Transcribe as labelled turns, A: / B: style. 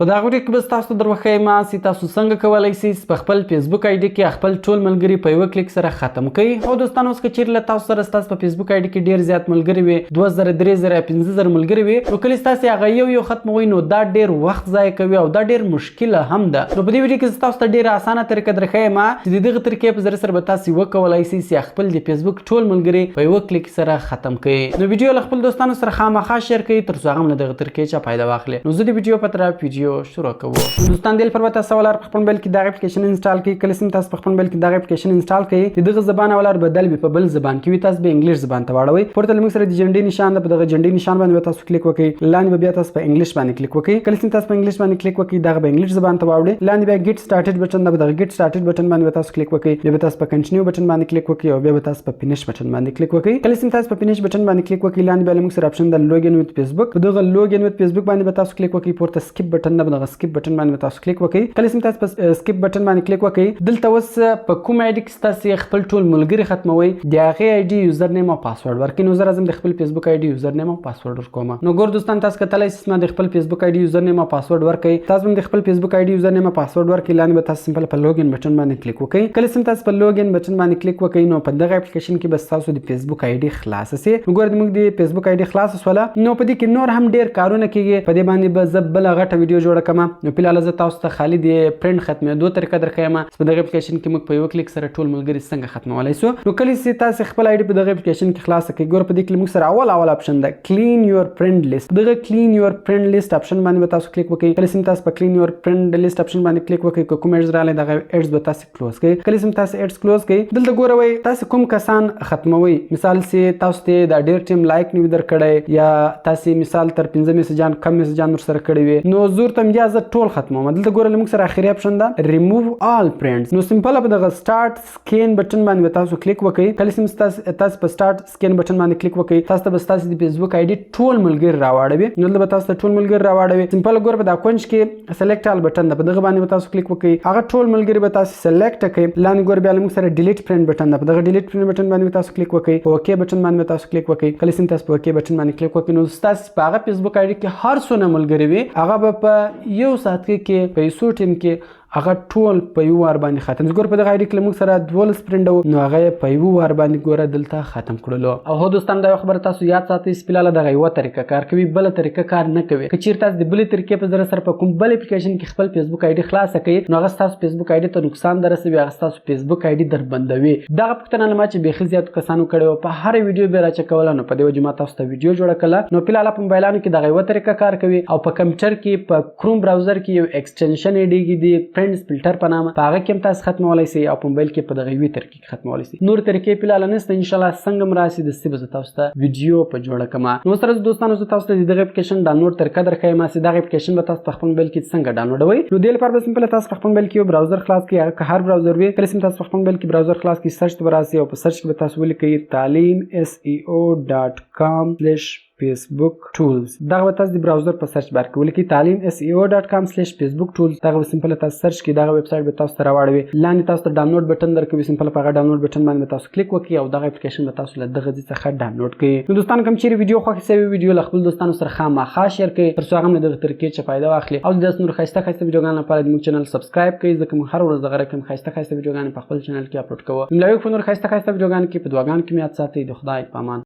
A: په دا غوډه کې بس تاسو دروخه ما سي تاسو څنګه کولای شئ په خپل فیسبوک آی ډي کې خپل ټول ملګری په یو کلیک سره ختم کړئ. او دوستانو اوس کچیر له تاسو سره تاسو په فیسبوک آی ډي کې ډیر زیات ملګری وي 2000 3000 5000 ملګری وي نو کله تاسو هغه یو ختموي نو دا ډیر وخت ضایع کوي او دا ډیر مشکل هم ده. نو په دې ویډیو کې تاسو ته ډیره اسانه طریقه درخه ما چې دغه طریقې په ذریعہ سره به تاسو وکولای شئ چې خپل د فیسبوک ټول ملګری په یو کلیک سره ختم کړئ. نو ویډیو له خپل دوستانو سره خامخا شیر کړئ تر څو هغه هم دغه طریقې چا فائدہ واخلي. نو زه د ویډیو په طرف ویډیو شروع کوم. دوستان دل پر وته سوالار په خپل موبایل کې دا اپلیکیشن انسټال کړئ. کله چې تاسو په خپل موبایل کې دا اپلیکیشن انسټال کړئ دغه زبان ولر بدل به په بل زبان کې وي تاسو به انګلیش زبان ته واړوي. پورته لمر سره د جنډي نشان ده په دغه جنډي نشان باندې تاسو کلیک وکړئ. لاندې بیا تاسو په انګلیش باندې کلیک وکړئ. کله چې تاسو په انګلیش باندې کلیک وکړئ دا به انګلیش زبان ته واوړي. لاندې بیا ګیټ سٹارټډ بٹن ده په دغه ګیټ سٹارټډ بٹن باندې تاسو کلیک وکړئ. بیا تاسو په کنټینیو بٹن باندې کلیک وکړئ او بیا تاسو په فینیش بٹن باندې کلیک وکړئ. کله چې تاسو په فینیش بٹن باندې کلیک وکړئ لاندې بیا لمر سره اپشن ده لوګین وذ فیسبوک. په دغه لوګین وذ فیسبوک باندې تاسو کلیک وکړئ. پورته سکیپ بٹن ده په دغه سکیپ بٹن باندې تاسو کلیک وکړئ. کله چې تاسو په سکیپ بٹن باندې کلیک وکړئ دلته اوس په کوم آی ډي کې تاسو خپل ټول ملګری ختموي د هغه آی ډي یوزر نیم او پاسورډ ورکړئ. نو زه راځم د خپل فیسبوک آی ډي یوزر نیم او پاسورډ ورکوم. نو ګور دوستان تاسو کتلای شئ چې د خپل فیسبوک آی ډي یوزر نیم او پاسورډ ورکړئ. تاسو هم د خپل فیسبوک آی ډي یوزر نیم او پاسورډ ورکړئ. لاندې به تاسو سمپل په لوګین بٹن باندې کلیک وکړئ. کله چې تاسو په لوګین بٹن باندې کلیک وکړئ نو په دغه اپلیکیشن کې بس تاسو د فیسبوک آی ډي خلاص شي. نو ګور موږ د فیسبوک آی ډي خلاص وسوله نو په دې کې نور هم ډیر کارونه کیږي. په دې باندې به زه بل غټه ویډیو جوړه کوم. نو په لاله زه تاسو ته خالي د فرند ختمېدو طریقه درکایم. په دغه اپلیکیشن کې موږ په یو کلیک سره ټول ملګری څنګه ختمولای شو. نو کله چې تاسو خپل آی ډي په دغه اپلیکیشن کې خلاص کړئ ګور په دې کې موږ سره اول اپشن ده کلین یور فرند لیست. دغه کلین یور فرند لیست اپشن باندې تاسو کلیک وکړئ. کله چې تاسو په کلین یور فرند لیست اپشن باندې کلیک وکړئ کوم ایډز رااله دغه ایډز به تاسو کلوز کړئ. کله چې تاسو ایډز کلوز کړئ دلته ګوروي تاسو کوم کسان ختموي. مثال سي تاسو ته د ډیر ټیم لایک نیو درکړی یا تاسو مثال تر 15 میسجان کم میسجان ور سره کړی وي نو زور تم یا زه ټول ختموم. دلته ګورل موږ سره اخیری اپشن ده ریموو آل فرندز. نو سمپل په دغه سٹارټ سکین بٹن باندې تاسو کلیک وکړئ. کله چې تاسو په سٹارټ سکین بٹن باندې کلیک وکړئ تاسو ته تاسو د فیسبوک آی ډي ټول ملګری راوړوي. نو دلته تاسو ته ټول ملګری راوړوي. سمپل ګور په دا کونج کې سلیکټ آل بٹن ده په دغه باندې تاسو کلیک وکړئ. هغه ټول ملګری به تاسو سلیکټ کړئ. لاندې ګور بیا موږ سره ډیلیټ فرند بٹن ده په دغه ډیلیټ فرند بٹن باندې تاسو کلیک وکړئ. په اوکی بٹن باندې تاسو کلیک وکړئ. کله چې تاسو په اوکی بٹن باندې کلیک وکړئ نو تاسو په هغه فیسبوک آی ډي کې هر څونه ملګری وي هغه په یو ساعت کې په یو ټیم کې هغه ټول په یو وار باندې ختم. ګور په دغه آی ډي کې موږ سره 12 فرند نو هغه په یو وار باندې ګوره دلته ختم کړلو. او هو دوستان دا خبره تاسو یاد ساتئ سپیلاله دغه یو طریقه کار کوي بل طریقه کار نه کوي. که چیرته تاسو د بل طریقې په ذریعہ سره په کوم بل اپلیکیشن کې خپل فیسبوک آی ډي خلاص کړئ نو هغه تاسو فیسبوک آی ډي ته نقصان درسوي هغه تاسو فیسبوک آی ډي در بندوي. دغه پښتنه ما چې به خزيات کسانو کړو په هر ویډیو به راچ کول نو په دې وجه ما تاسو ته ویډیو جوړ کړل. نو په لاله په موبایلانو کې دغه یو طریقه کار کوي او په کمپیوټر کې په کروم براوزر کې یو ایکسټنشن ایډي دی فرندز فلټر په نامه په هغه کې تاسو ختمولای شئ او په موبایل کې په دغه یو طریقې ختمولای شئ. نور طریقې په لاله نشته ان شاء الله څنګه مراسي د سیبه تاسو ته ویډیو په جوړه کما. نو سره دوستانو تاسو ته دغه اپلیکیشن ډاونلوډ طریقه درکایم. چې دغه اپلیکیشن به تاسو په خپل موبایل کې څنګه ډاونلوډوي. نو د لپاره به سمپل تاسو په خپل موبایل کې یو براوزر خلاص کړئ. که هر براوزر وي کله چې تاسو په خپل موبایل کې براوزر خلاص کړئ سرچ ته راسي او په سرچ کې به تاسو ولیکئ talimseo.com/facebook tools. دغه تاسو د براوزر په سرچ بار کې ولیکئ talimseo.com/facebook tools. دغه سمپل تاسو سرچ کړئ دغه ویب سټ به تاسو ته راوړوي. لاندې تاسو ته ډاونلوډ بٹن درکوي. سمپل په هغه ډاونلوډ بٹن باندې تاسو کلیک وکړئ او دغه اپلیکیشن به تاسو له دغه ځای څخه ډاونلوډ کړئ. نو دوستان کوم چیرې ویډیو خوښ شوی ویډیو له خپل دوستانو سره خامخا شیر کړئ تر څو هغه دغه طریقې چې فائدہ واخلي. او د نور خاصه ویډیوګان لپاره د موږ چینل سبسکرایب کړئ ځکه موږ هر ورځ دغه رقم خاصه ویډیوګان په خپل چینل کې اپلوډ کوو. نو یو په نور خاصه ویډیوګان کې په دواګان کې میات ساتئ. د خدای په امان.